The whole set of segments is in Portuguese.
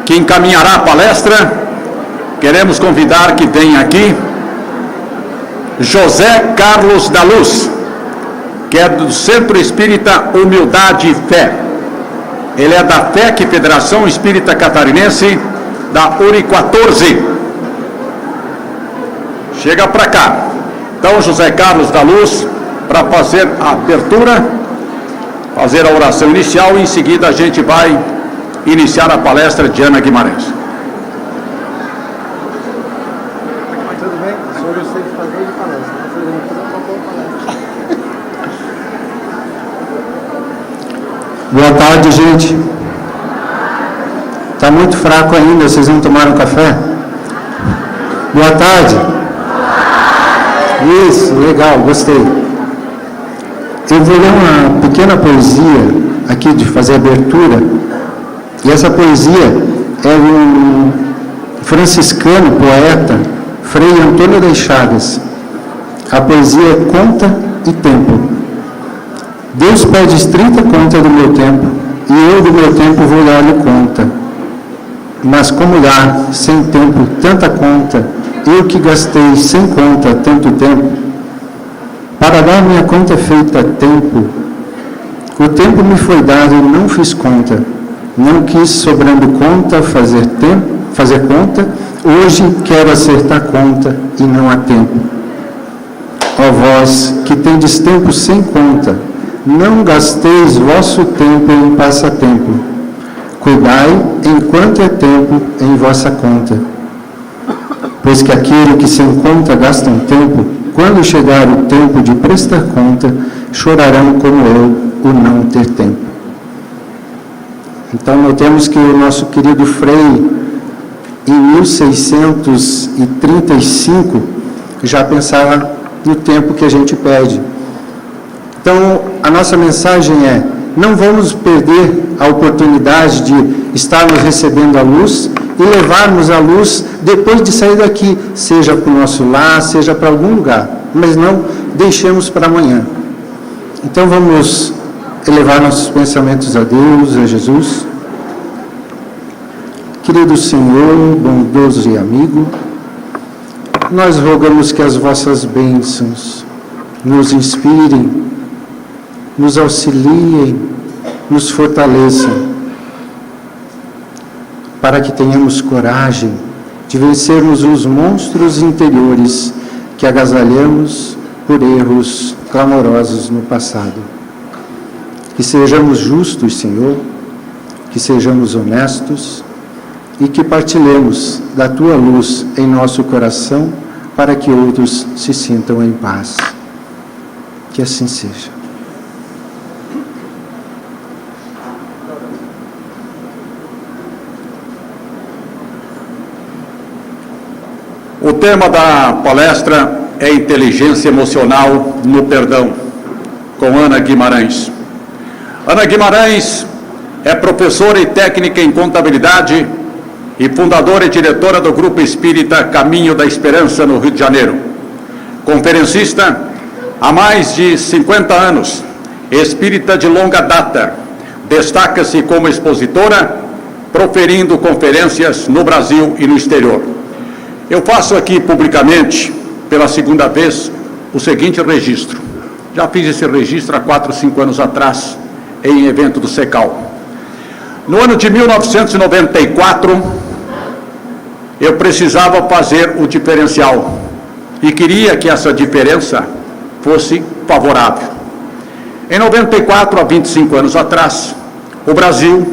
que encaminhará a palestra, queremos convidar que venha aqui José Carlos da Luz, que é do Centro Espírita Humildade e Fé. Ele é da FEC, Federação Espírita Catarinense, da URI 14. Chega para cá. Então, José Carlos da Luz, para fazer a abertura, fazer a oração inicial, e em seguida a gente vai iniciar a palestra de Ana Guimarães. Tudo bem? O senhor gostei de fazer de palestra. Boa tarde, gente. Está muito fraco ainda, vocês não tomaram café? Boa tarde. Isso, legal, gostei. Eu vou ler uma pequena poesia aqui de fazer a abertura. E essa poesia é um franciscano, poeta, Frei Antônio das Chagas. A poesia é Conta e Tempo. Deus pede 30 contas do meu tempo, e eu do meu tempo vou dar-lhe conta. Mas como dar, sem tempo, tanta conta, eu que gastei sem conta tanto tempo? Para dar minha conta feita a tempo, o tempo me foi dado e não fiz conta. Não quis, sobrando conta, fazer conta, hoje quero acertar conta e não há tempo. Ó vós, que tendes tempo sem conta, não gasteis vosso tempo em passatempo. Cuidai, enquanto é tempo, em vossa conta. Pois que aquele que sem conta gasta um tempo, quando chegar o tempo de prestar conta, chorarão como eu, o não ter tempo. Então, notemos que o nosso querido Frei, em 1635, já pensava no tempo que a gente perde. Então, a nossa mensagem é: não vamos perder a oportunidade de estarmos recebendo a luz e levarmos a luz depois de sair daqui, seja para o nosso lar, seja para algum lugar, mas não deixemos para amanhã. Então, vamos elevar nossos pensamentos a Deus, a Jesus. Querido Senhor, bondoso e amigo, nós rogamos que as vossas bênçãos nos inspirem, nos auxiliem, nos fortaleçam, para que tenhamos coragem de vencermos os monstros interiores que agasalhamos por erros clamorosos no passado. Que sejamos justos, Senhor, que sejamos honestos e que partilhemos da Tua luz em nosso coração para que outros se sintam em paz. Que assim seja. O tema da palestra é Inteligência Emocional no Perdão, com Ana Guimarães. Ana Guimarães é professora e técnica em contabilidade e fundadora e diretora do Grupo Espírita Caminho da Esperança, no Rio de Janeiro. Conferencista há mais de 50 anos, espírita de longa data, destaca-se como expositora, proferindo conferências no Brasil e no exterior. Eu faço aqui publicamente, pela segunda vez, o seguinte registro. Já fiz esse registro há 4 ou 5 anos atrás, em evento do SECAL. No ano de 1994, eu precisava fazer o diferencial e queria que essa diferença fosse favorável. Em 94, há 25 anos atrás, o Brasil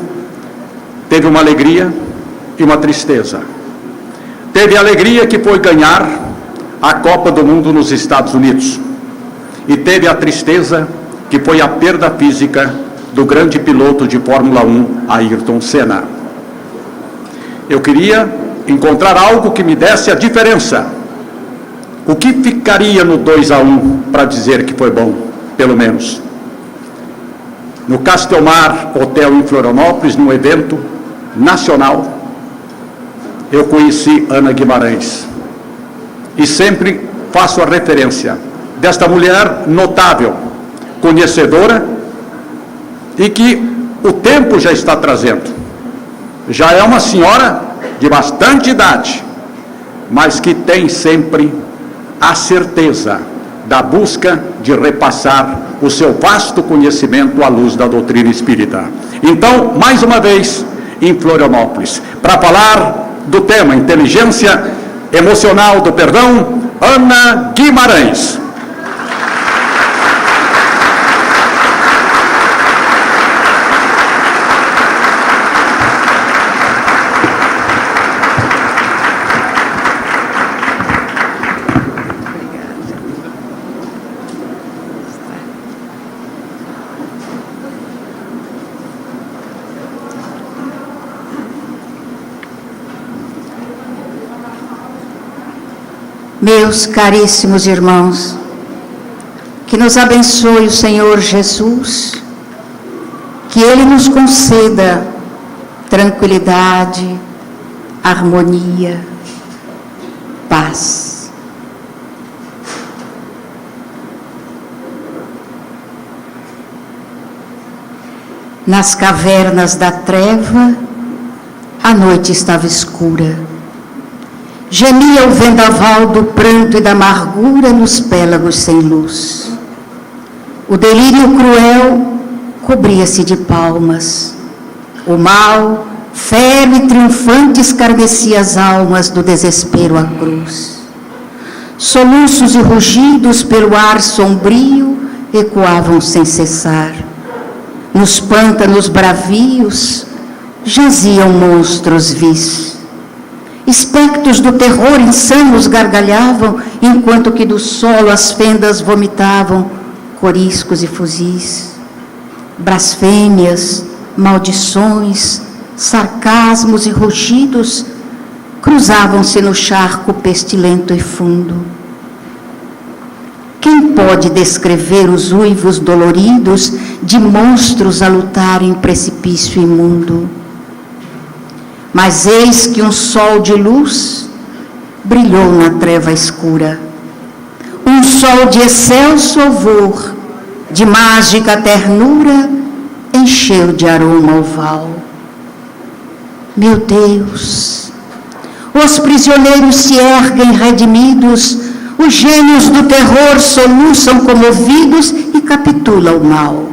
teve uma alegria e uma tristeza. Teve a alegria que foi ganhar a Copa do Mundo nos Estados Unidos. E teve a tristeza que foi a perda física do grande piloto de Fórmula 1, Ayrton Senna. Eu queria encontrar algo que me desse a diferença. O que ficaria no 2-1 para dizer que foi bom, pelo menos? No Castelmar Hotel em Florianópolis, num evento nacional, eu conheci Ana Guimarães. E sempre faço a referência desta mulher notável, conhecedora, e que o tempo já está trazendo. Já é uma senhora de bastante idade, mas que tem sempre a certeza da busca de repassar o seu vasto conhecimento à luz da doutrina espírita. Então, mais uma vez, em Florianópolis, para falar do tema inteligência emocional do perdão, Ana Guimarães. Meus caríssimos irmãos, que nos abençoe o Senhor Jesus, que Ele nos conceda tranquilidade, harmonia, paz. Nas cavernas da treva, a noite estava escura. Gemia o vendaval do pranto e da amargura nos pélagos sem luz. O delírio cruel cobria-se de palmas. O mal, febre e triunfante, escarnecia as almas do desespero à cruz. Soluços e rugidos pelo ar sombrio ecoavam sem cessar. Nos pântanos bravios jaziam monstros vis. Espectros do terror insanos gargalhavam, enquanto que do solo as fendas vomitavam coriscos e fuzis. Blasfêmias, maldições, sarcasmos e rugidos cruzavam-se no charco pestilento e fundo. Quem pode descrever os uivos doloridos de monstros a lutar em precipício imundo? Mas eis que um sol de luz brilhou na treva escura. Um sol de excelso alvor, de mágica ternura, encheu de aroma o val. Meu Deus, os prisioneiros se erguem redimidos, os gênios do terror soluçam comovidos e capitulam o mal.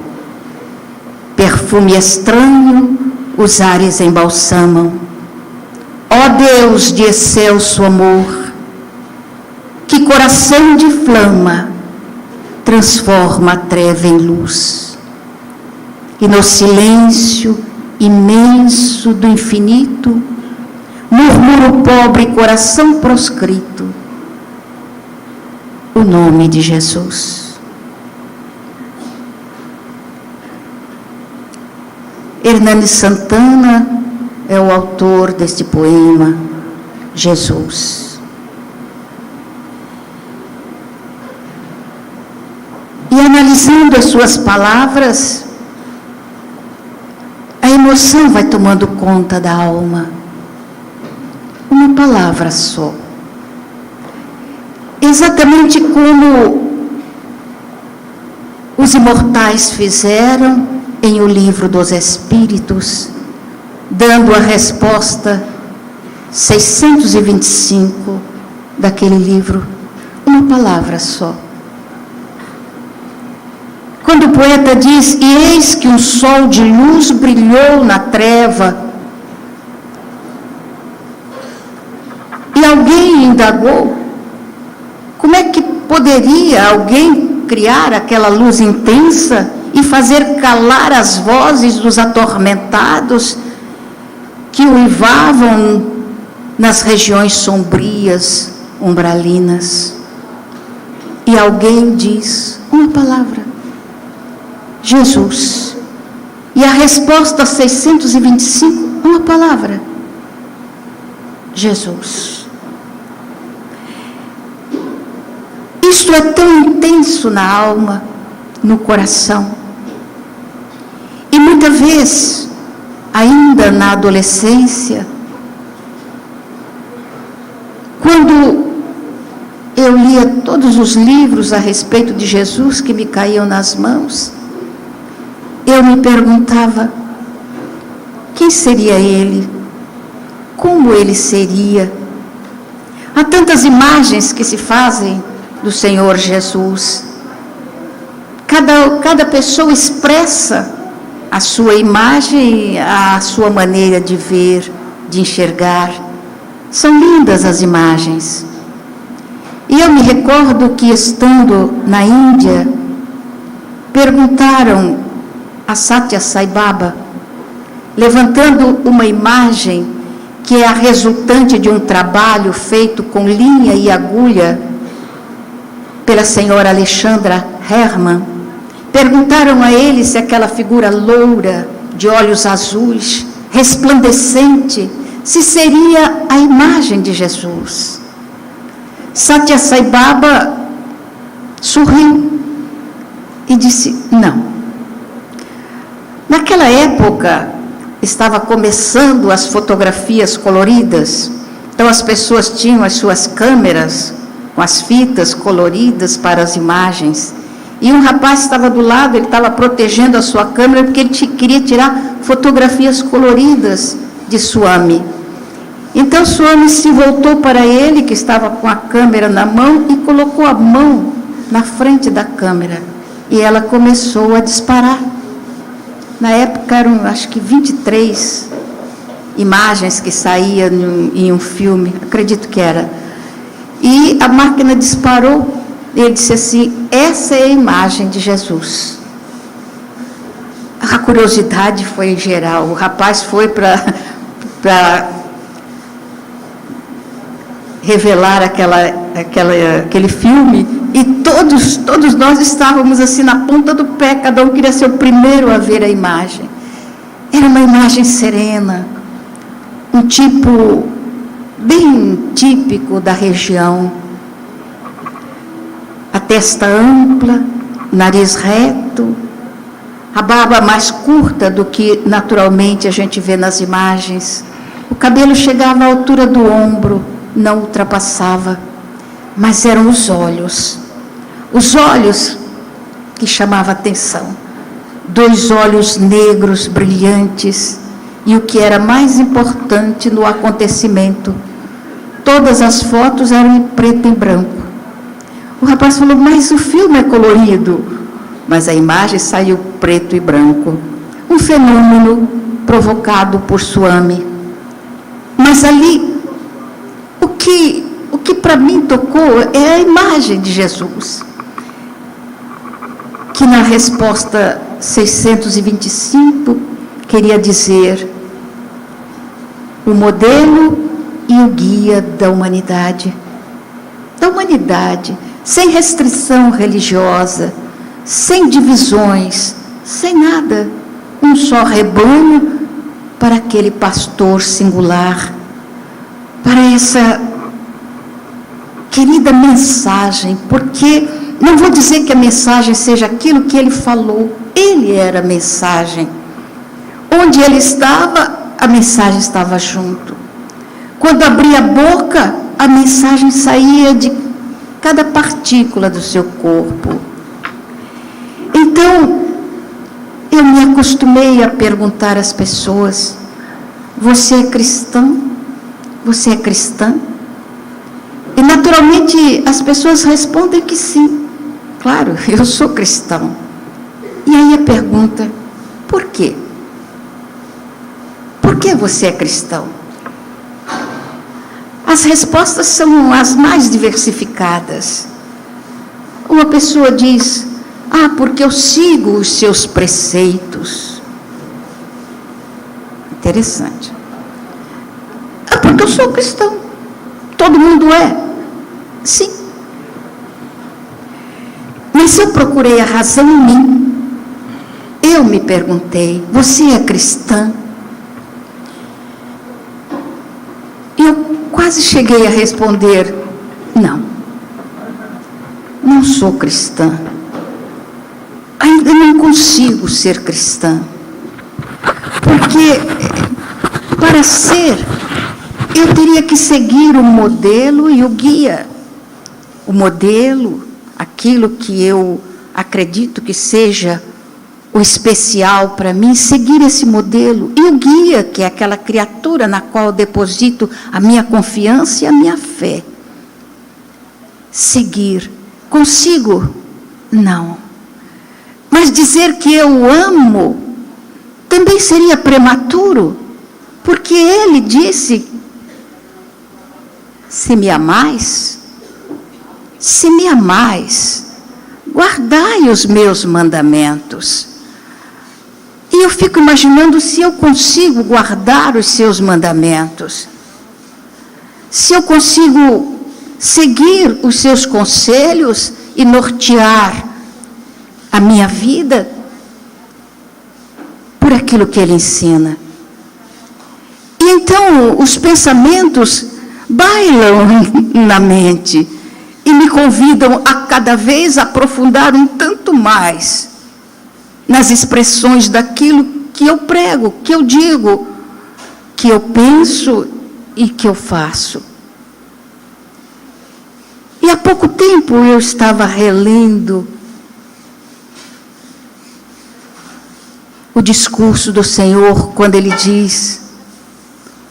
Perfume estranho os ares embalsamam. Ó Deus de excelso amor, que coração de flama transforma a treva em luz. E no silêncio imenso do infinito, murmura o pobre coração proscrito o nome de Jesus. Hernani Santana é o autor deste poema, Jesus. E analisando as suas palavras, a emoção vai tomando conta da alma. Uma palavra só. Exatamente como os imortais fizeram em O Livro dos Espíritos, dando a resposta 625 daquele livro, uma palavra só. Quando o poeta diz, e eis que um sol de luz brilhou na treva, e alguém indagou, como é que poderia alguém criar aquela luz intensa e fazer calar as vozes dos atormentados que uivavam nas regiões sombrias, umbralinas? E alguém diz uma palavra, Jesus. E a resposta 625, uma palavra, Jesus. Isto é tão intenso na alma, no coração. E muita vez, ainda na adolescência, quando eu lia todos os livros a respeito de Jesus que me caíam nas mãos, eu me perguntava, quem seria ele como ele seria. Há tantas imagens que se fazem do Senhor Jesus. Cada pessoa expressa a sua imagem, a sua maneira de ver, de enxergar. São lindas as imagens. E eu me recordo que, estando na Índia, perguntaram a Satya Sai Baba, levantando uma imagem que é a resultante de um trabalho feito com linha e agulha pela senhora Alexandra Herman. Perguntaram a ele se aquela figura loura, de olhos azuis, resplandecente, se seria a imagem de Jesus. Satya Sai Baba sorriu e disse: não. Naquela época, estava começando as fotografias coloridas, então as pessoas tinham as suas câmeras com as fitas coloridas para as imagens, e um rapaz estava do lado, ele estava protegendo a sua câmera, porque ele queria tirar fotografias coloridas de Swami. Então Swami se voltou para ele, que estava com a câmera na mão, e colocou a mão na frente da câmera, e ela começou a disparar. Na época eram, acho que 23 imagens que saíam em um filme, acredito que era. E a máquina disparou, e ele disse assim: essa é a imagem de Jesus. A curiosidade foi geral, o rapaz foi para revelar aquele filme, e todos nós estávamos assim na ponta do pé, cada um queria ser o primeiro a ver a imagem. Era uma imagem serena, um tipo bem típico da região, a testa ampla, nariz reto, a barba mais curta do que naturalmente a gente vê nas imagens, o cabelo chegava à altura do ombro, não ultrapassava, mas eram os olhos que chamavam a atenção, 2 olhos negros, brilhantes, e o que era mais importante no acontecimento, todas as fotos eram em preto e branco. O rapaz falou: mas o filme é colorido, mas a imagem saiu preto e branco, um fenômeno provocado por Swami. Mas ali, o que para mim tocou é a imagem de Jesus, que na resposta 625 queria dizer: o modelo e o guia da humanidade, sem restrição religiosa, sem divisões, sem nada, um só rebanho para aquele pastor singular, para essa querida mensagem, porque não vou dizer que a mensagem seja aquilo que ele falou, ele era a mensagem. Onde ele estava, a mensagem estava junto. Quando abria a boca, a mensagem saía de cada partícula do seu corpo. Então, eu me acostumei a perguntar às pessoas: você é cristão? Você é cristã? E naturalmente as pessoas respondem que sim. Claro, eu sou cristão. E aí a pergunta: por quê? Por que você é cristão? As respostas são as mais diversificadas. Uma pessoa diz: porque eu sigo os seus preceitos. Interessante. Porque eu sou cristão. Todo mundo é. Sim. Mas eu procurei a razão em mim. Eu me perguntei: você é cristã? E eu quase cheguei a responder: não sou cristã. Ainda não consigo ser cristã. Porque para ser, eu teria que seguir o modelo e o guia. O modelo, aquilo que eu acredito que seja o especial para mim seguir esse modelo. E o guia, que é aquela criatura na qual eu deposito a minha confiança e a minha fé. Seguir. Consigo? Não. Mas dizer que eu amo também seria prematuro, porque ele disse: se me amais, guardai os meus mandamentos. E eu fico imaginando se eu consigo guardar os seus mandamentos, se eu consigo seguir os seus conselhos e nortear a minha vida por aquilo que ele ensina. E então os pensamentos bailam na mente e me convidam a cada vez aprofundar um tanto mais nas expressões daquilo que eu prego, que eu digo, que eu penso e que eu faço. E há pouco tempo eu estava relendo o discurso do Senhor, quando ele diz: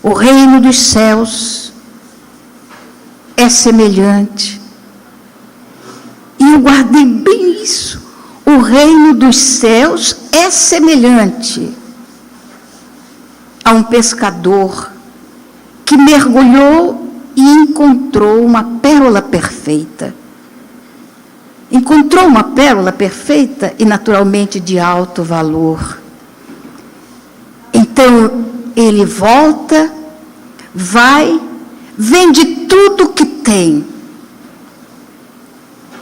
o reino dos céus é semelhante. E eu guardei bem isso. O reino dos céus é semelhante a um pescador que mergulhou e encontrou uma pérola perfeita. Encontrou uma pérola perfeita e, naturalmente, de alto valor. Então, ele volta, vai, vende tudo que tem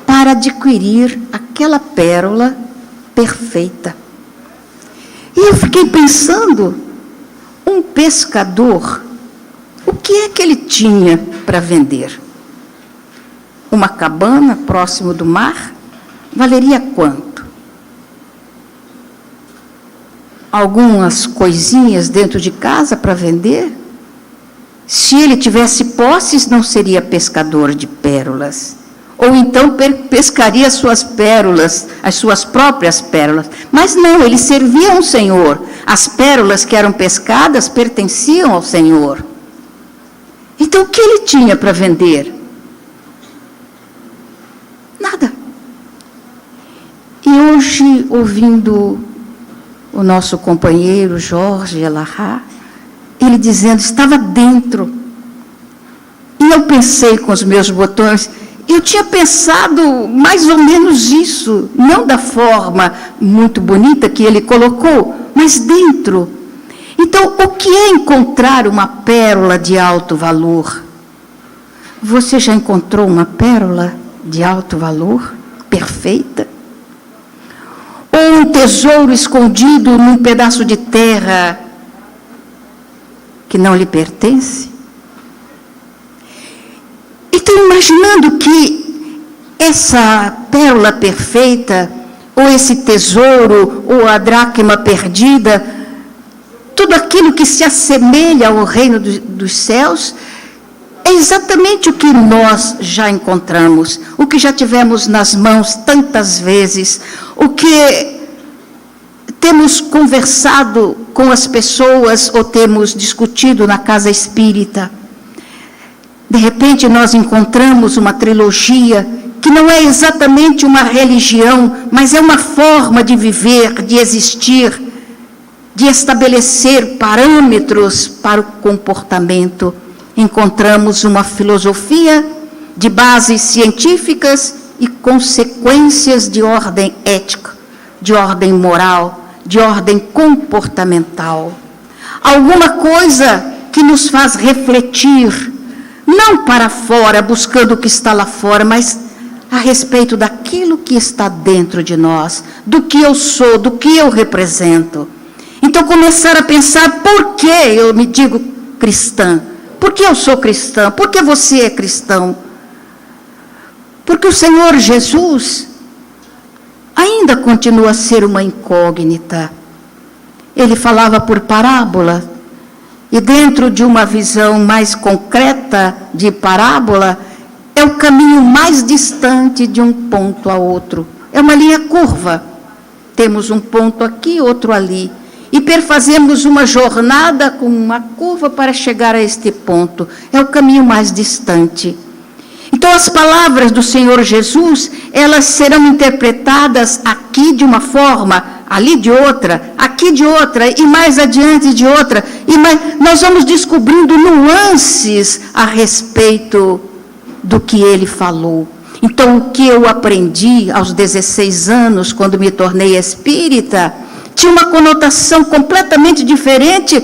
para adquirir aquela pérola perfeita. E eu fiquei pensando, um pescador, o que é que ele tinha para vender? Uma cabana próximo do mar valeria quanto? Algumas coisinhas dentro de casa para vender? Se ele tivesse posses, não seria pescador de pérolas. Ou então pescaria as suas pérolas, as suas próprias pérolas. Mas não, ele servia ao Senhor. As pérolas que eram pescadas pertenciam ao Senhor. Então, o que ele tinha para vender? Nada. E hoje, ouvindo o nosso companheiro Jorge Elahá, ele dizendo, estava dentro. E eu pensei com os meus botões, eu tinha pensado mais ou menos isso, não da forma muito bonita que ele colocou, mas dentro. Então, o que é encontrar uma pérola de alto valor? Você já encontrou uma pérola de alto valor, perfeita? Ou um tesouro escondido num pedaço de terra que não lhe pertence? Então, imaginando que essa pérola perfeita, ou esse tesouro, ou a dracma perdida, tudo aquilo que se assemelha ao reino dos céus, é exatamente o que nós já encontramos, o que já tivemos nas mãos tantas vezes, o que temos conversado com as pessoas ou temos discutido na casa espírita. De repente nós encontramos uma trilogia que não é exatamente uma religião, mas é uma forma de viver, de existir, de estabelecer parâmetros para o comportamento. Encontramos uma filosofia de bases científicas e consequências de ordem ética, de ordem moral, de ordem comportamental. Alguma coisa que nos faz refletir, não para fora, buscando o que está lá fora, mas a respeito daquilo que está dentro de nós, do que eu sou, do que eu represento. Então, começar a pensar, por que eu me digo cristã? Por que eu sou cristã? Por que você é cristão? Porque o Senhor Jesus ainda continua a ser uma incógnita. Ele falava por parábola, e dentro de uma visão mais concreta de parábola, é o caminho mais distante de um ponto a outro. É uma linha curva. Temos um ponto aqui, outro ali. E perfazemos uma jornada com uma curva para chegar a este ponto. É o caminho mais distante. Então, as palavras do Senhor Jesus, elas serão interpretadas aqui de uma forma, ali de outra, aqui de outra, e mais adiante de outra. Nós vamos descobrindo nuances a respeito do que ele falou. Então, o que eu aprendi aos 16 anos, quando me tornei espírita, tinha uma conotação completamente diferente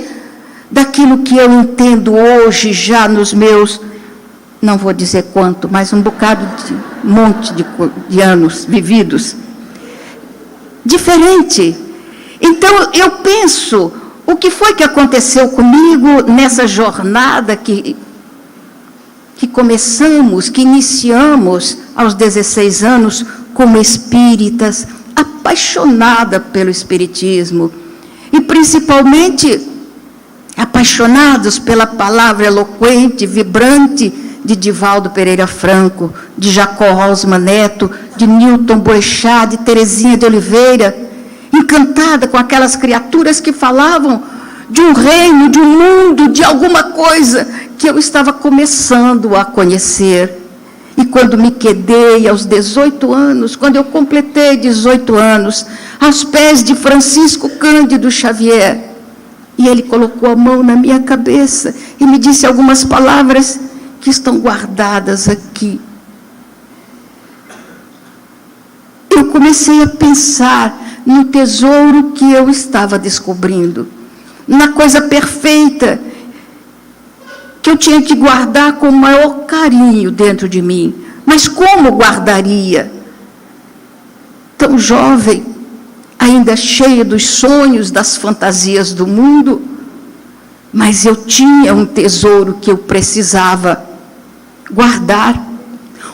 daquilo que eu entendo hoje, já nos meus, não vou dizer quanto, mas um monte de anos vividos. Diferente. Então, eu penso, o que foi que aconteceu comigo nessa jornada que começamos, que iniciamos aos 16 anos como espíritas, apaixonada pelo espiritismo, e principalmente apaixonados pela palavra eloquente, vibrante de Divaldo Pereira Franco, de Jacó Rosman Neto, de Newton Boechat, de Teresinha de Oliveira, encantada com aquelas criaturas que falavam de um reino, de um mundo, de alguma coisa que eu estava começando a conhecer. E quando me quedei aos 18 anos, quando eu completei 18 anos, aos pés de Francisco Cândido Xavier, e ele colocou a mão na minha cabeça e me disse algumas palavras que estão guardadas aqui. Eu comecei a pensar no tesouro que eu estava descobrindo, na coisa perfeita que eu tinha que guardar com o maior carinho dentro de mim. Mas como guardaria? Tão jovem, ainda cheia dos sonhos, das fantasias do mundo, mas eu tinha um tesouro que eu precisava guardar.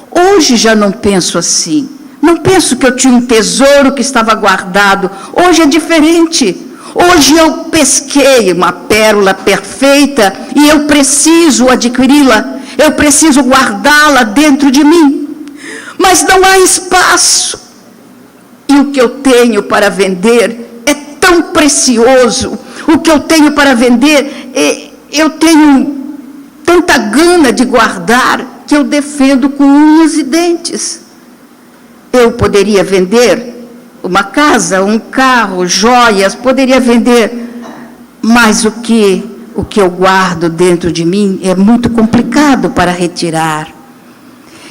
Hoje já não penso assim. Não penso que eu tinha um tesouro que estava guardado. Hoje é diferente. Hoje eu pesquei uma pérola perfeita e eu preciso adquiri-la, eu preciso guardá-la dentro de mim. Mas não há espaço. E o que eu tenho para vender é tão precioso. O que eu tenho para vender, eu tenho tanta gana de guardar que eu defendo com unhas e dentes. Eu poderia vender uma casa, um carro, joias, poderia vender, mas o que eu guardo dentro de mim é muito complicado para retirar.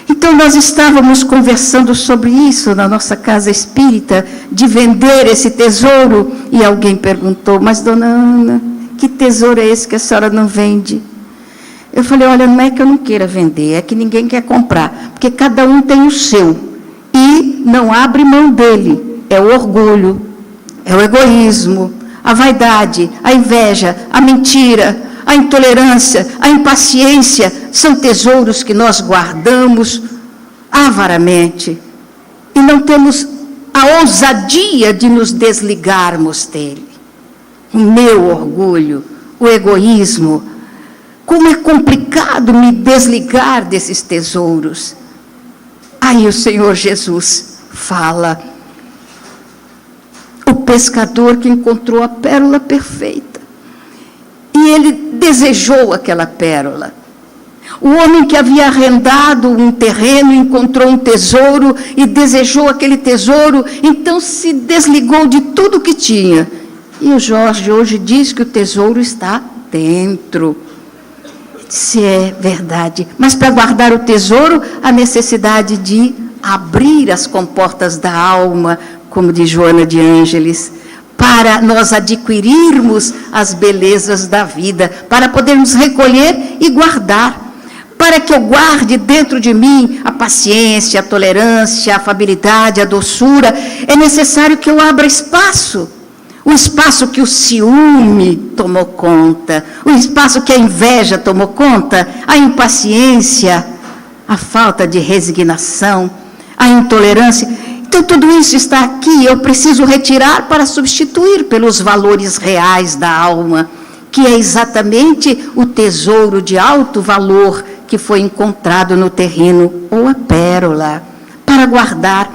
Então, nós estávamos conversando sobre isso na nossa casa espírita, de vender esse tesouro, e alguém perguntou, mas, dona Ana, que tesouro é esse que a senhora não vende? Eu falei, olha, não é que eu não queira vender, é que ninguém quer comprar, porque cada um tem o seu, e não abre mão dele. É o orgulho, é o egoísmo, a vaidade, a inveja, a mentira, a intolerância, a impaciência, são tesouros que nós guardamos avaramente e não temos a ousadia de nos desligarmos dele. O meu orgulho, o egoísmo, como é complicado me desligar desses tesouros. Aí o Senhor Jesus fala, o pescador que encontrou a pérola perfeita. E ele desejou aquela pérola. O homem que havia arrendado um terreno, encontrou um tesouro e desejou aquele tesouro, então se desligou de tudo que tinha. E o Jorge hoje diz que o tesouro está dentro. Se é verdade. Mas para guardar o tesouro, a necessidade de abrir as comportas da alma, como diz Joana de Ângeles, para nós adquirirmos as belezas da vida, para podermos recolher e guardar. Para que eu guarde dentro de mim a paciência, a tolerância, a afabilidade, a doçura, é necessário que eu abra espaço. O espaço que o ciúme tomou conta, o espaço que a inveja tomou conta, a impaciência, a falta de resignação, a intolerância. Então, tudo isso está aqui, eu preciso retirar para substituir pelos valores reais da alma, que é exatamente o tesouro de alto valor que foi encontrado no terreno, ou a pérola, para guardar.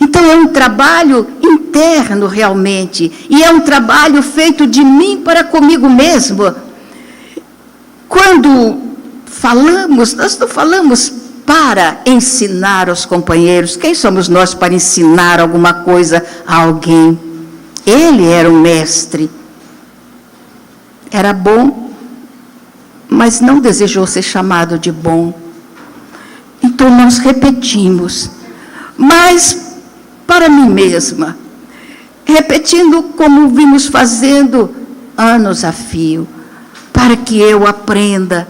Então é um trabalho interno realmente, e é um trabalho feito de mim para comigo mesmo. Quando falamos, nós não falamos para ensinar aos companheiros. Quem somos nós para ensinar alguma coisa a alguém? Ele era o mestre. Era bom, mas não desejou ser chamado de bom. Então nós repetimos, mas para mim mesma, repetindo como vimos fazendo anos a fio, para que eu aprenda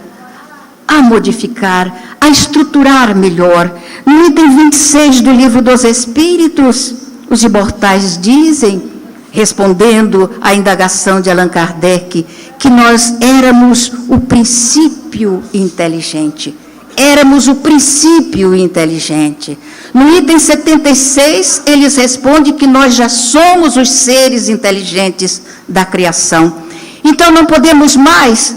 a modificar, a estruturar melhor. No item 26 do Livro dos Espíritos, os imortais dizem, respondendo à indagação de Allan Kardec, que nós éramos o princípio inteligente. Éramos o princípio inteligente. No item 76, eles respondem que nós já somos os seres inteligentes da criação. Então não podemos mais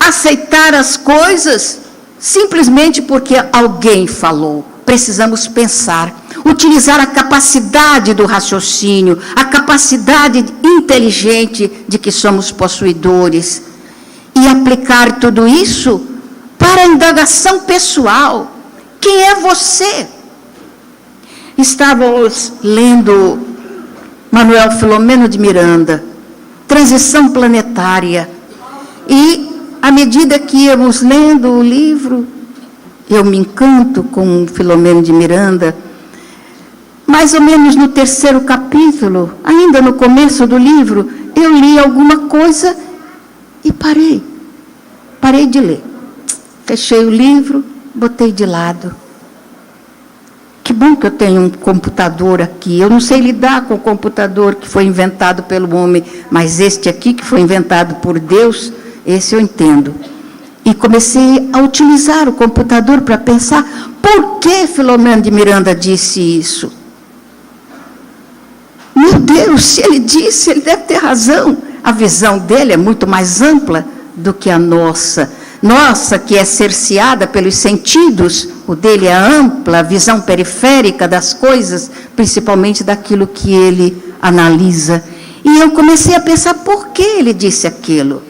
aceitar as coisas simplesmente porque alguém falou. Precisamos pensar, utilizar a capacidade do raciocínio, a capacidade inteligente de que somos possuidores e aplicar tudo isso para a indagação pessoal. Quem é você? Estávamos lendo Manuel Filomeno de Miranda, Transição Planetária, e à medida que íamos lendo o livro, eu me encanto com Filomeno de Miranda. Mais ou menos no 3º capítulo, ainda no começo do livro, eu li alguma coisa e parei de ler. Fechei o livro, botei de lado. Que bom que eu tenho um computador aqui. Eu não sei lidar com o computador que foi inventado pelo homem, mas este aqui, que foi inventado por Deus, esse eu entendo. E comecei a utilizar o computador para pensar, por que Filomeno de Miranda disse isso? Meu Deus, se ele disse, ele deve ter razão. A visão dele é muito mais ampla do que a nossa. Nossa, que é cerceada pelos sentidos, o dele é ampla, a visão periférica das coisas, principalmente daquilo que ele analisa. E eu comecei a pensar, por que ele disse aquilo?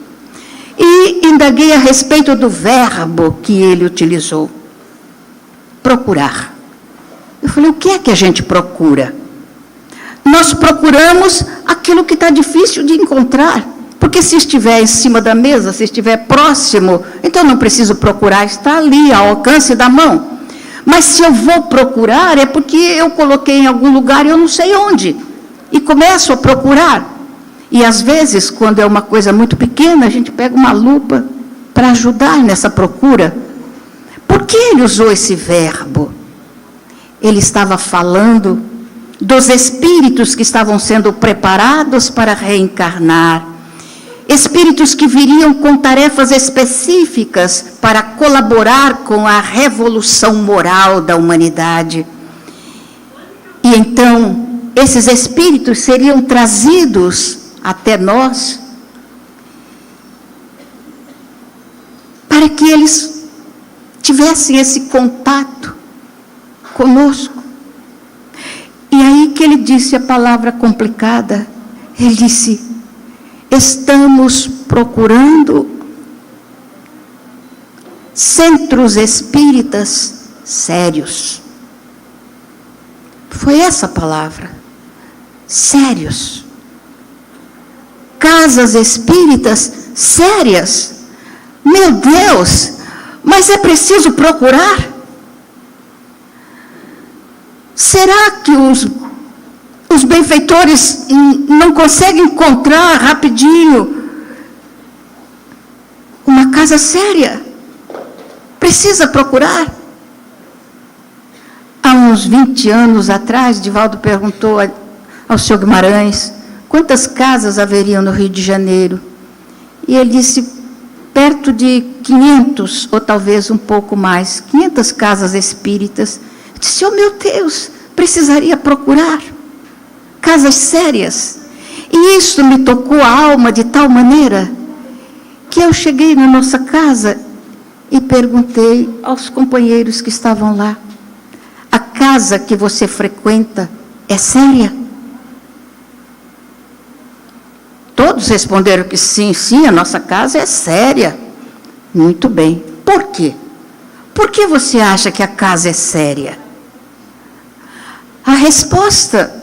E indaguei a respeito do verbo que ele utilizou. Procurar. Eu falei, o que é que a gente procura? Nós procuramos aquilo que está difícil de encontrar. Porque se estiver em cima da mesa, se estiver próximo, então não preciso procurar, está ali, ao alcance da mão. Mas se eu vou procurar, é porque eu coloquei em algum lugar e eu não sei onde. E começo a procurar. E às vezes, quando é uma coisa muito pequena, a gente pega uma lupa para ajudar nessa procura. Por que ele usou esse verbo? Ele estava falando dos espíritos que estavam sendo preparados para reencarnar. Espíritos que viriam com tarefas específicas para colaborar com a revolução moral da humanidade. E então, esses espíritos seriam trazidos até nós, para que eles tivessem esse contato conosco. E aí que ele disse a palavra complicada, ele disse, estamos procurando centros espíritas sérios. Foi essa a palavra, sérios. Casas espíritas sérias. Meu Deus, mas é preciso procurar? Será que os benfeitores não conseguem encontrar rapidinho uma casa séria? Precisa procurar? Há uns 20 anos atrás, Divaldo perguntou ao senhor Guimarães, quantas casas haveriam no Rio de Janeiro? E ele disse, perto de 500, ou talvez um pouco mais, 500 casas espíritas. Eu disse, oh meu Deus, precisaria procurar casas sérias. E isso me tocou a alma de tal maneira, que eu cheguei na nossa casa e perguntei aos companheiros que estavam lá, a casa que você frequenta é séria? Todos responderam que sim, sim, a nossa casa é séria. Muito bem. Por quê? Por que você acha que a casa é séria? A resposta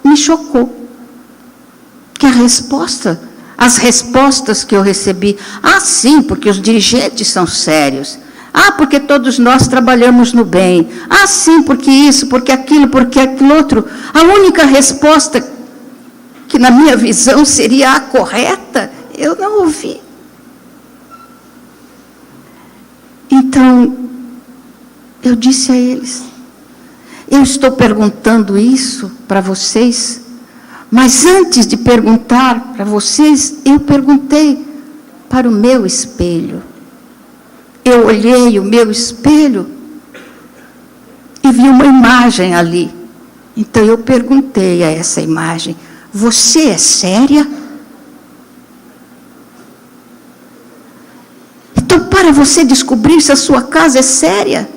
me chocou. Que as respostas que eu recebi, sim, porque os dirigentes são sérios. Porque todos nós trabalhamos no bem. Sim, porque isso, porque aquilo outro. A única resposta que na minha visão seria a correta, eu não ouvi. Então, eu disse a eles, eu estou perguntando isso para vocês, mas antes de perguntar para vocês, eu perguntei para o meu espelho. Eu olhei o meu espelho e vi uma imagem ali. Então, eu perguntei a essa imagem, você é séria? Então, para você descobrir se a sua casa é séria,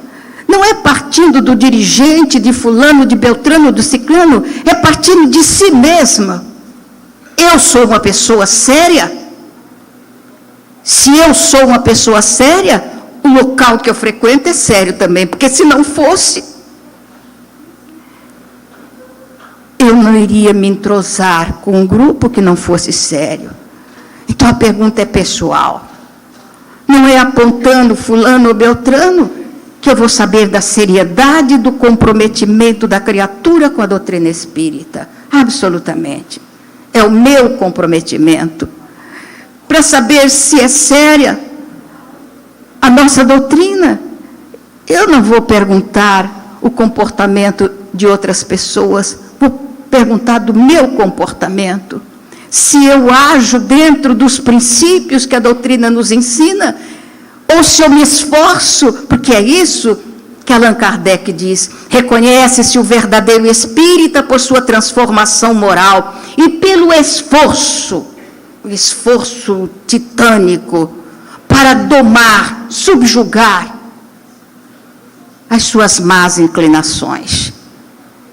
não é partindo do dirigente, de fulano, de beltrano, do ciclano, é partindo de si mesma. Eu sou uma pessoa séria? Se eu sou uma pessoa séria, o local que eu frequento é sério também, porque se não fosse, eu não iria me entrosar com um grupo que não fosse sério. Então a pergunta é pessoal. Não é apontando fulano ou beltrano que eu vou saber da seriedade do comprometimento da criatura com a doutrina espírita. Absolutamente. É o meu comprometimento. Para saber se é séria a nossa doutrina, eu não vou perguntar o comportamento de outras pessoas, vou perguntar do meu comportamento. Se eu ajo dentro dos princípios que a doutrina nos ensina, ou se eu me esforço, porque é isso que Allan Kardec diz, reconhece-se o verdadeiro espírita por sua transformação moral e pelo esforço, o esforço titânico para domar, subjugar as suas más inclinações.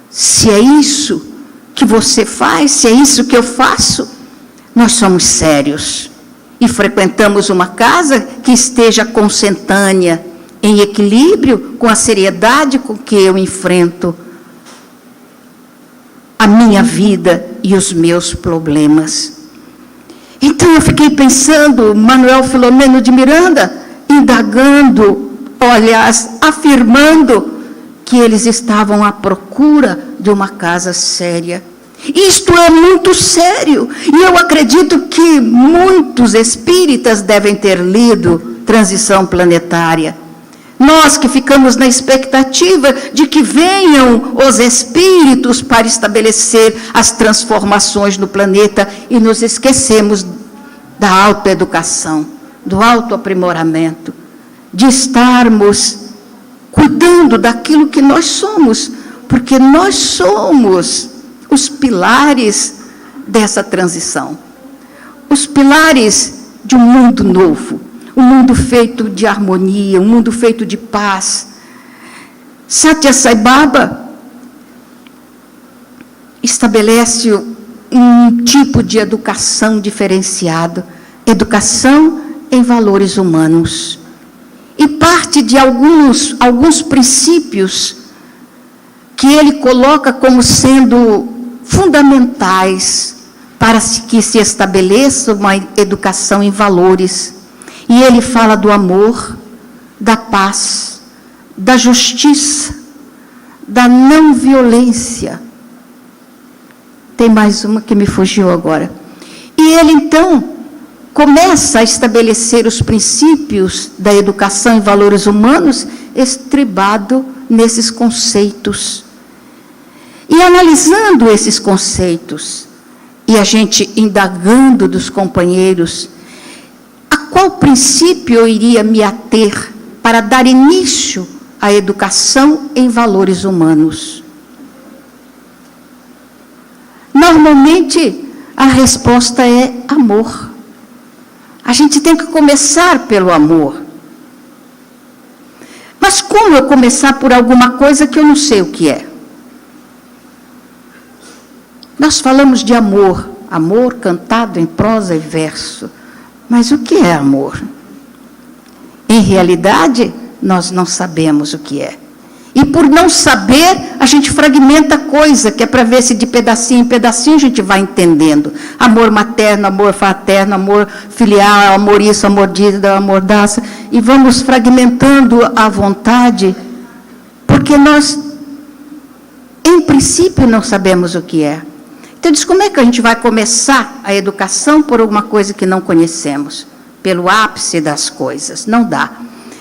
Se é isso que você faz, se é isso que eu faço, nós somos sérios e frequentamos uma casa que esteja consentânea, em equilíbrio com a seriedade com que eu enfrento a minha vida e os meus problemas. Então eu fiquei pensando, Manuel Filomeno de Miranda, indagando, afirmando que eles estavam à procura de uma casa séria. Isto é muito sério, e eu acredito que muitos espíritas devem ter lido Transição Planetária. Nós que ficamos na expectativa de que venham os espíritos para estabelecer as transformações no planeta e nos esquecemos da autoeducação, do autoaprimoramento, de estarmos cuidando daquilo que nós somos, porque nós somos os pilares dessa transição, os pilares de um mundo novo, um mundo feito de harmonia, um mundo feito de paz. Satya Sai Baba estabelece um tipo de educação diferenciado, educação em valores humanos. E parte de alguns princípios que ele coloca como sendo fundamentais para que se estabeleça uma educação em valores. E ele fala do amor, da paz, da justiça, da não violência. Tem mais uma que me fugiu agora. E ele, então, começa a estabelecer os princípios da educação em valores humanos, estribado nesses conceitos. E analisando esses conceitos, e a gente indagando dos companheiros, a qual princípio eu iria me ater para dar início à educação em valores humanos? Normalmente, a resposta é amor. A gente tem que começar pelo amor. Mas como eu começar por alguma coisa que eu não sei o que é? Nós falamos de amor, amor cantado em prosa e verso. Mas o que é amor? Em realidade, nós não sabemos o que é. E por não saber, a gente fragmenta a coisa, que é para ver se de pedacinho em pedacinho a gente vai entendendo. Amor materno, amor fraterno, amor filial, amor isso, amor disso, amor daça. E vamos fragmentando a vontade, porque nós, em princípio, não sabemos o que é. Então, diz, como é que a gente vai começar a educação por alguma coisa que não conhecemos? Pelo ápice das coisas. Não dá.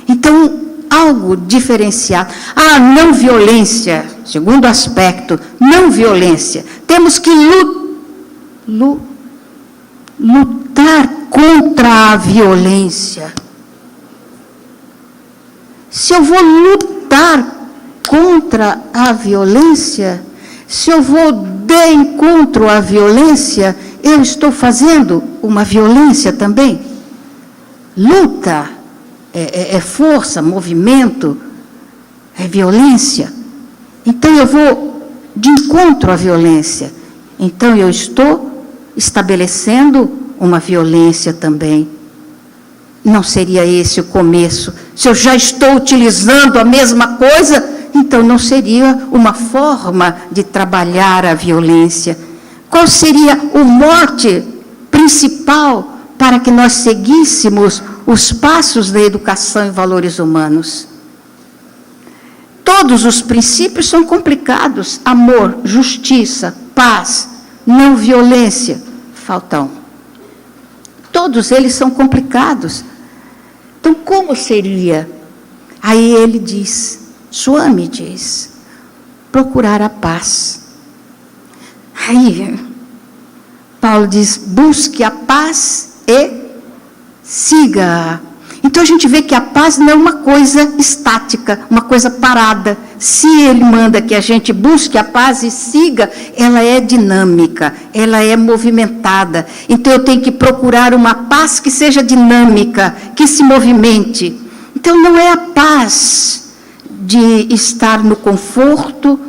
Então, algo diferenciado. A não violência, segundo aspecto, não violência. Temos que lutar contra a violência. Se eu vou lutar contra a violência, se eu vou de encontro à violência, eu estou fazendo uma violência também. Luta é força, movimento, é violência. Então eu vou de encontro à violência. Então eu estou estabelecendo uma violência também. Não seria esse o começo? Se eu já estou utilizando a mesma coisa, então não seria uma forma de trabalhar a violência. Qual seria o mote principal para que nós seguíssemos os passos da educação e valores humanos? Todos os princípios são complicados. Amor, justiça, paz, não violência. Falta um. Todos eles são complicados. Então, como seria? Aí ele diz, Swami diz, procurar a paz. Aí, Paulo diz, busque a paz e siga-a. Então, a gente vê que a paz não é uma coisa estática, uma coisa parada. Se ele manda que a gente busque a paz e siga, ela é dinâmica, ela é movimentada. Então, eu tenho que procurar uma paz que seja dinâmica, que se movimente. Então, não é a paz de estar no conforto,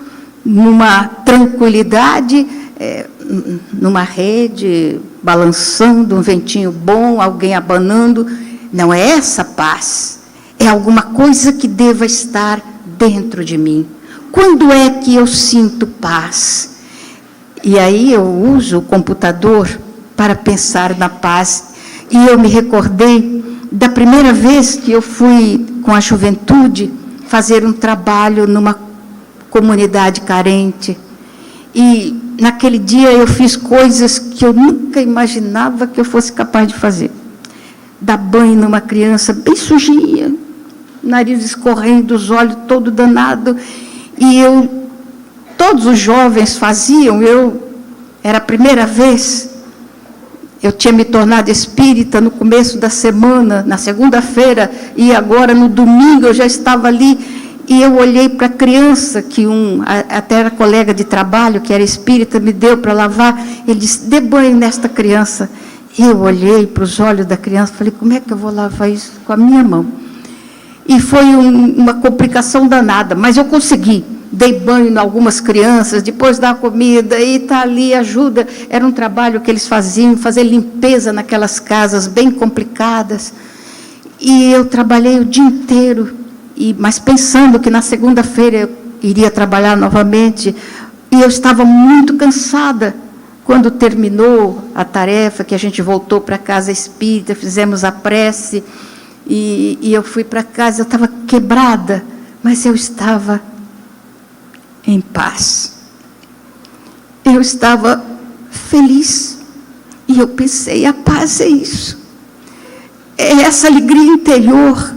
numa tranquilidade, numa rede, balançando, um ventinho bom, alguém abanando. Não é essa paz. É alguma coisa que deva estar dentro de mim. Quando é que eu sinto paz? E aí eu uso o computador para pensar na paz. E eu me recordei da primeira vez que eu fui com a juventude fazer um trabalho numa comunidade carente. E naquele dia eu fiz coisas que eu nunca imaginava que eu fosse capaz de fazer. Dar banho numa criança bem sujinha, nariz escorrendo, os olhos todo danado. E todos os jovens faziam, era a primeira vez. Eu tinha me tornado espírita no começo da semana, na segunda-feira, e agora no domingo eu já estava ali. E eu olhei para a criança, que até era colega de trabalho, que era espírita, me deu para lavar. Ele disse, dê banho nesta criança. Eu olhei para os olhos da criança e falei, como é que eu vou lavar isso com a minha mão? E foi uma complicação danada, mas eu consegui. Dei banho em algumas crianças, depois da comida, e está ali, ajuda. Era um trabalho que eles faziam, fazer limpeza naquelas casas bem complicadas. E eu trabalhei o dia inteiro, mas pensando que na segunda-feira eu iria trabalhar novamente, e eu estava muito cansada. Quando terminou a tarefa, que a gente voltou para a casa espírita, fizemos a prece, e eu fui para casa, eu estava quebrada, mas eu estava em paz. Eu estava feliz. E eu pensei, a paz é isso. É essa alegria interior.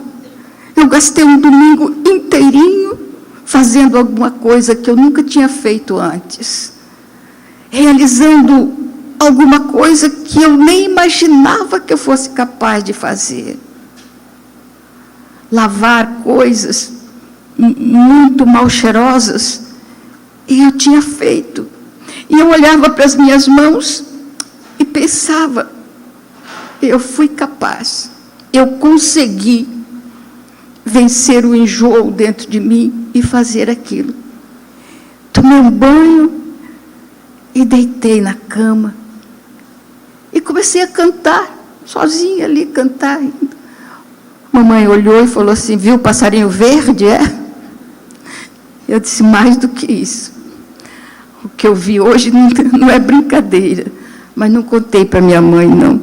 Eu gastei um domingo inteirinho fazendo alguma coisa que eu nunca tinha feito antes. Realizando alguma coisa que eu nem imaginava que eu fosse capaz de fazer. Lavar coisas muito mal cheirosas, e eu tinha feito. E eu olhava para as minhas mãos e pensava, eu fui capaz, eu consegui vencer o enjoo dentro de mim e fazer aquilo. Tomei um banho, e deitei na cama. E comecei a cantar, sozinha ali, cantar. Mamãe olhou e falou assim: viu o passarinho verde, é? Eu disse: mais do que isso. O que eu vi hoje não é brincadeira. Mas não contei para minha mãe, não.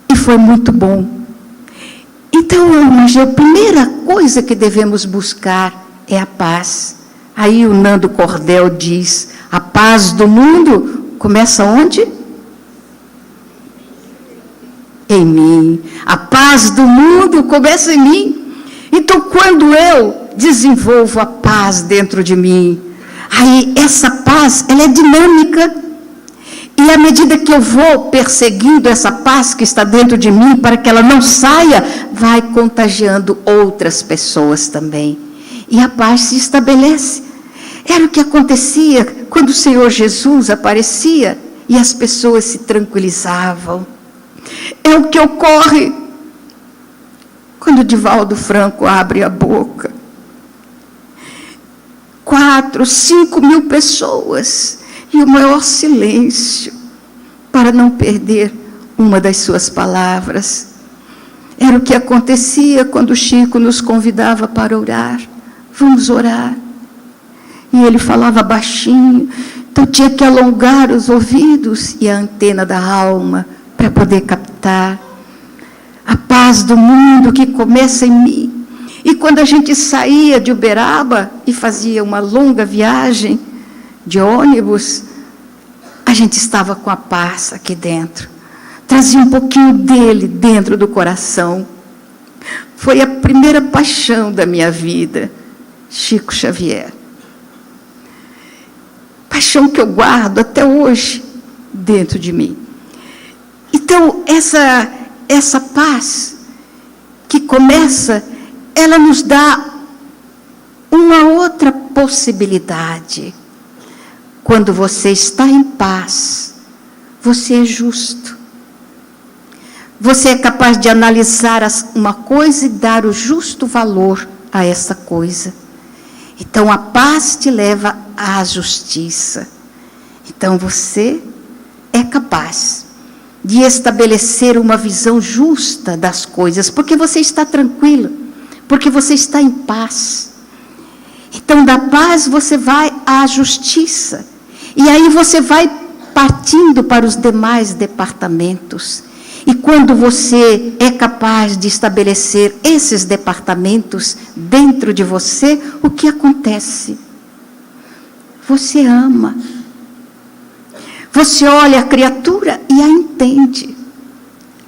E foi muito bom. Então, irmãos, a primeira coisa que devemos buscar é a paz. Aí o Nando Cordel diz: a paz do mundo começa onde? Em mim. A paz do mundo começa em mim. Então, quando eu desenvolvo a paz dentro de mim, aí essa paz, ela é dinâmica. E à medida que eu vou perseguindo essa paz que está dentro de mim, para que ela não saia, vai contagiando outras pessoas também. E a paz se estabelece. Era o que acontecia quando o Senhor Jesus aparecia e as pessoas se tranquilizavam. É o que ocorre quando Divaldo Franco abre a boca. 4, 5 mil pessoas e o maior silêncio para não perder uma das suas palavras. Era o que acontecia quando Chico nos convidava para orar. Vamos orar. E ele falava baixinho, então tinha que alongar os ouvidos e a antena da alma para poder captar a paz do mundo que começa em mim. E quando a gente saía de Uberaba e fazia uma longa viagem de ônibus, a gente estava com a paz aqui dentro. Trazia um pouquinho dele dentro do coração. Foi a primeira paixão da minha vida, Chico Xavier. Paixão que eu guardo até hoje dentro de mim. Então, essa paz que começa, ela nos dá uma outra possibilidade. Quando você está em paz, você é justo. Você é capaz de analisar uma coisa e dar o justo valor a essa coisa. Então, a paz te leva à justiça. Então, você é capaz de estabelecer uma visão justa das coisas, porque você está tranquilo, porque você está em paz. Então, da paz você vai à justiça. E aí você vai partindo para os demais departamentos. E quando você é capaz de estabelecer esses departamentos dentro de você, o que acontece? Você ama. Você olha a criatura e a entende,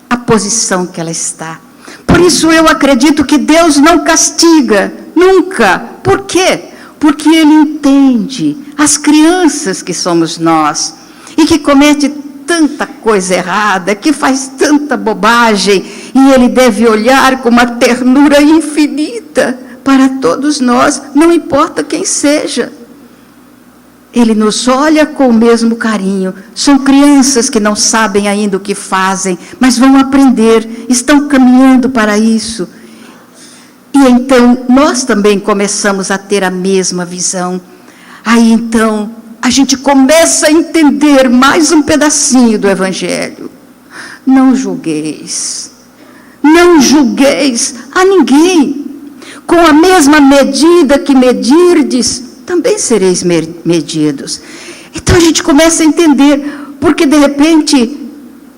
a posição que ela está. Por isso eu acredito que Deus não castiga, nunca. Por quê? Porque Ele entende as crianças que somos nós, e que comete tanta coisa errada, que faz tanta bobagem, e Ele deve olhar com uma ternura infinita para todos nós, não importa quem seja. Ele nos olha com o mesmo carinho. São crianças que não sabem ainda o que fazem, mas vão aprender, estão caminhando para isso. E então, nós também começamos a ter a mesma visão. Aí então, a gente começa a entender mais um pedacinho do Evangelho. Não julgueis. Não julgueis a ninguém. Com a mesma medida que medirdes, também sereis medidos. Então a gente começa a entender, porque de repente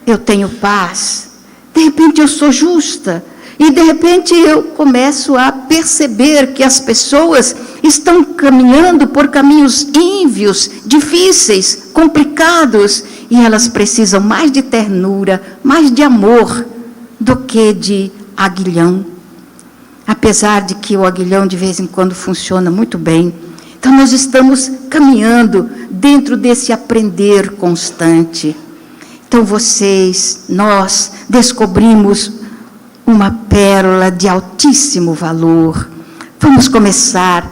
eu tenho paz, de repente eu sou justa, e de repente eu começo a perceber que as pessoas estão caminhando por caminhos ínvios, difíceis, complicados, e elas precisam mais de ternura, mais de amor, do que de aguilhão. Apesar de que o aguilhão de vez em quando funciona muito bem. Então, nós estamos caminhando dentro desse aprender constante. Então, nós descobrimos uma pérola de altíssimo valor. Vamos começar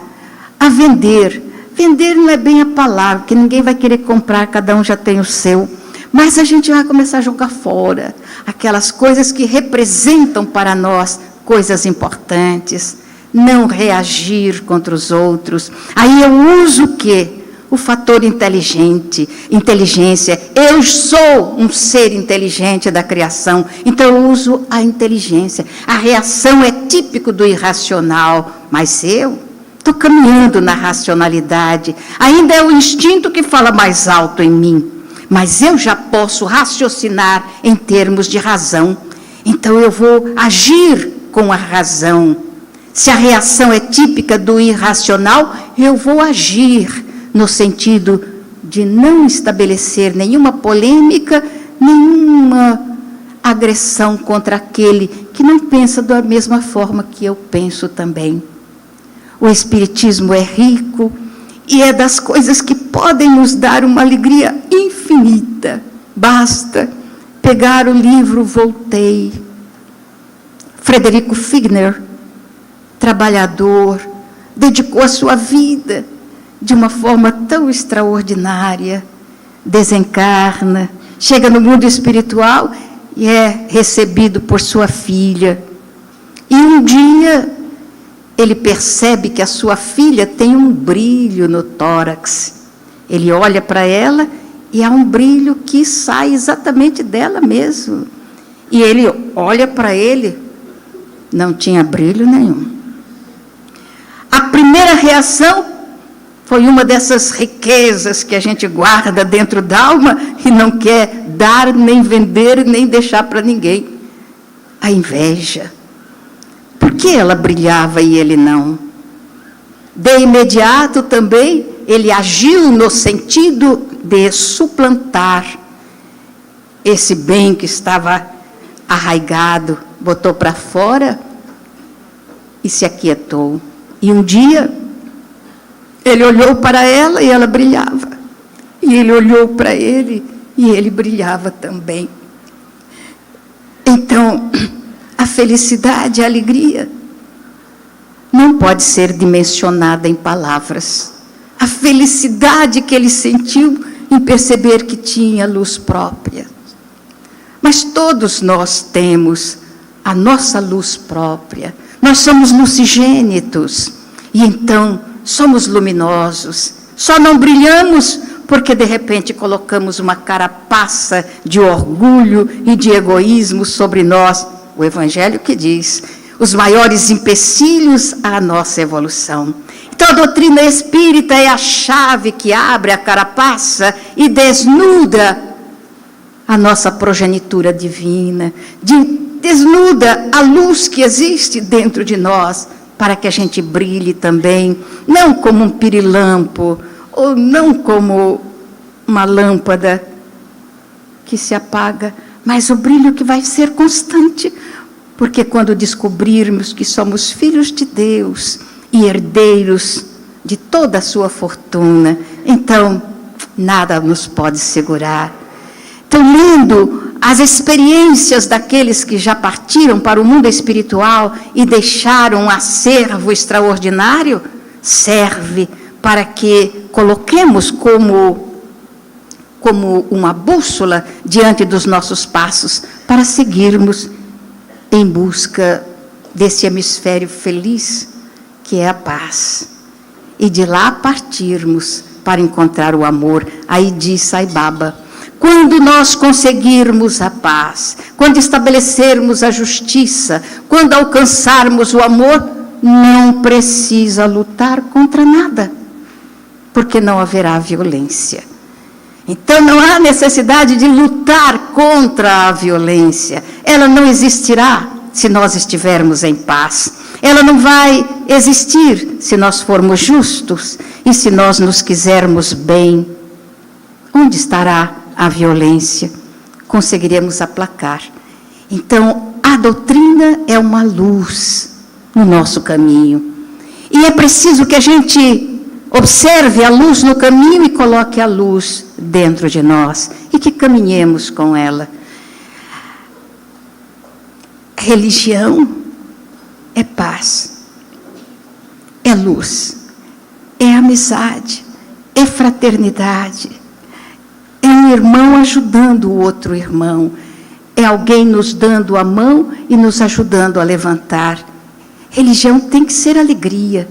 a vender. Vender não é bem a palavra, porque ninguém vai querer comprar, cada um já tem o seu. Mas a gente vai começar a jogar fora aquelas coisas que representam para nós coisas importantes. Não reagir contra os outros. Aí eu uso o quê? o fator inteligência. Eu sou um ser inteligente da criação, então eu uso a inteligência. A reação é típico do irracional, mas eu estou caminhando na racionalidade. Ainda é o instinto que fala mais alto em mim, mas eu já posso raciocinar em termos de razão. Então eu vou agir com a razão. Se a reação é típica do irracional, eu vou agir no sentido de não estabelecer nenhuma polêmica, nenhuma agressão contra aquele que não pensa da mesma forma que eu penso também. O Espiritismo é rico e é das coisas que podem nos dar uma alegria infinita. Basta pegar o livro Voltei. Frederico Figner, trabalhador, dedicou a sua vida de uma forma tão extraordinária, desencarna, chega no mundo espiritual e é recebido por sua filha. E um dia ele percebe que a sua filha tem um brilho no tórax. Ele olha para ela e há um brilho que sai exatamente dela mesmo. E ele olha para ele, não tinha brilho nenhum. A primeira reação foi uma dessas riquezas que a gente guarda dentro da alma e não quer dar, nem vender, nem deixar para ninguém. A inveja. Por que ela brilhava e ele não? De imediato também, ele agiu no sentido de suplantar esse bem que estava arraigado, botou para fora e se aquietou. E um dia, ele olhou para ela e ela brilhava. E ele olhou para ele e ele brilhava também. Então, a felicidade, a alegria, não pode ser dimensionada em palavras. A felicidade que ele sentiu em perceber que tinha luz própria. Mas todos nós temos a nossa luz própria. Nós somos lucigênitos. E então, somos luminosos. Só não brilhamos porque, de repente, colocamos uma carapaça de orgulho e de egoísmo sobre nós. O Evangelho que diz, os maiores empecilhos à nossa evolução. Então, a doutrina espírita é a chave que abre a carapaça e desnuda a nossa progenitura divina, desnuda a luz que existe dentro de nós, para que a gente brilhe também, não como um pirilampo, ou não como uma lâmpada que se apaga, mas o brilho que vai ser constante, porque quando descobrirmos que somos filhos de Deus e herdeiros de toda a sua fortuna, então nada nos pode segurar. Então, lendo as experiências daqueles que já partiram para o mundo espiritual e deixaram um acervo extraordinário, serve para que coloquemos como uma bússola diante dos nossos passos, para seguirmos em busca desse hemisfério feliz, que é a paz. E de lá partirmos para encontrar o amor. Aí diz Sai Baba, quando nós conseguirmos a paz, quando estabelecermos a justiça, quando alcançarmos o amor, não precisa lutar contra nada, porque não haverá violência. Então não há necessidade de lutar contra a violência. Ela não existirá se nós estivermos em paz. Ela não vai existir se nós formos justos e se nós nos quisermos bem. Onde estará a violência? Conseguiremos aplacar. Então, a doutrina é uma luz no nosso caminho. E é preciso que a gente observe a luz no caminho e coloque a luz dentro de nós. E que caminhemos com ela. Religião é paz, é luz, é amizade, é fraternidade. É um irmão ajudando o outro irmão. É alguém nos dando a mão e nos ajudando a levantar. Religião tem que ser alegria.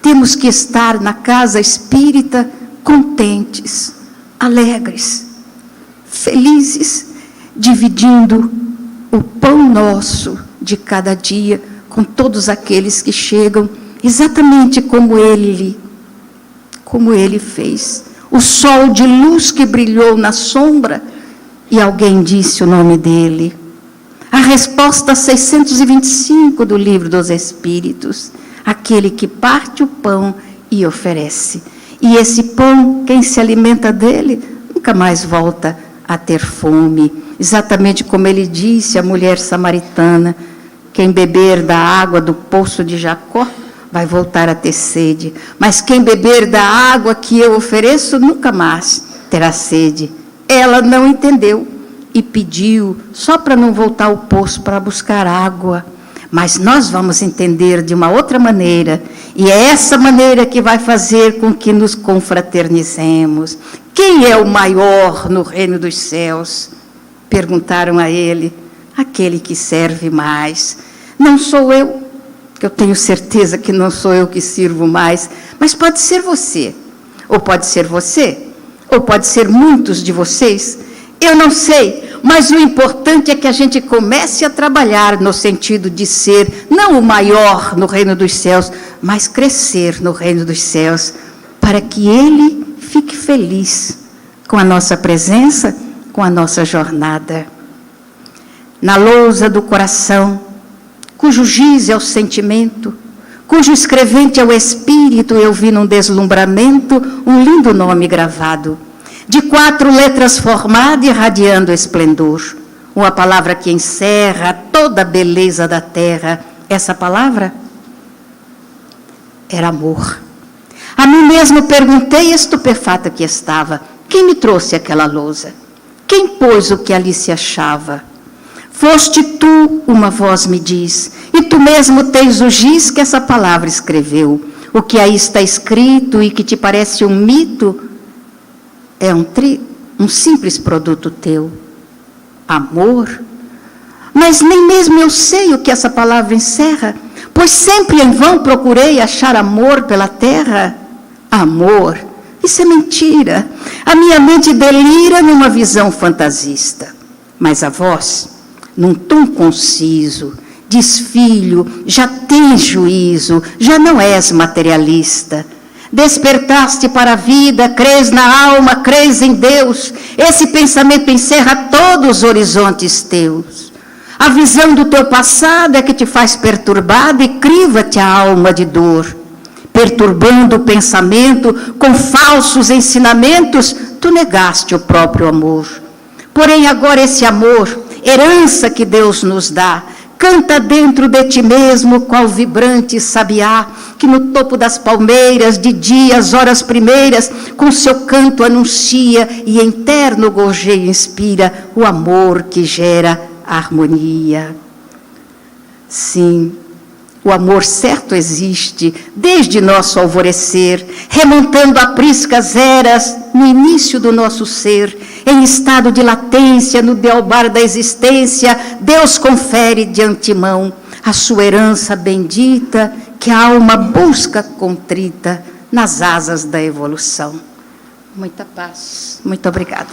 Temos que estar na casa espírita contentes, alegres, felizes, dividindo o pão nosso de cada dia com todos aqueles que chegam, exatamente como Ele fez. O sol de luz que brilhou na sombra, e alguém disse o nome dele. A resposta 625 do Livro dos Espíritos: aquele que parte o pão e oferece. E esse pão, quem se alimenta dele, nunca mais volta a ter fome. Exatamente como ele disse à mulher samaritana: quem beber da água do poço de Jacó vai voltar a ter sede, mas quem beber da água que eu ofereço nunca mais terá sede. Ela não entendeu e pediu só para não voltar ao poço para buscar água. Mas nós vamos entender de uma outra maneira, e é essa maneira que vai fazer com que nos confraternizemos. Quem é o maior no reino dos céus? Perguntaram a ele. Aquele que serve mais. Não sou eu, que eu tenho certeza que não sou eu que sirvo mais, mas pode ser você, ou pode ser você, ou pode ser muitos de vocês. Eu não sei, mas o importante é que a gente comece a trabalhar no sentido de ser, não o maior no reino dos céus, mas crescer no reino dos céus, para que Ele fique feliz com a nossa presença, com a nossa jornada. Na lousa do coração, cujo giz é o sentimento, cujo escrevente é o espírito, eu vi num deslumbramento um lindo nome gravado, de 4 letras formado e irradiando esplendor. Uma palavra que encerra toda a beleza da terra. Essa palavra era amor. A mim mesmo perguntei, estupefata que estava, quem me trouxe aquela lousa? Quem pôs o que ali se achava? Foste tu, uma voz me diz, e tu mesmo tens o giz que essa palavra escreveu. O que aí está escrito e que te parece um mito, é um simples produto teu. Amor? Mas nem mesmo eu sei o que essa palavra encerra, pois sempre em vão procurei achar amor pela terra. Amor? Isso é mentira. A minha mente delira numa visão fantasista. Mas a voz, num tom conciso, diz: filho, já tens juízo, já não és materialista. Despertaste para a vida, crês na alma, crês em Deus. Esse pensamento encerra todos os horizontes teus. A visão do teu passado é que te faz perturbado e criva-te a alma de dor. Perturbando o pensamento com falsos ensinamentos, tu negaste o próprio amor. Porém agora esse amor, herança que Deus nos dá, canta dentro de ti mesmo, qual vibrante sabiá, que no topo das palmeiras, de dia, às horas primeiras, com seu canto anuncia e em terno gorjeio inspira o amor que gera a harmonia. Sim, o amor certo existe desde nosso alvorecer, remontando a priscas eras no início do nosso ser, em estado de latência, no dealbar da existência, Deus confere de antemão a sua herança bendita, que a alma busca contrita nas asas da evolução. Muita paz. Muito obrigada.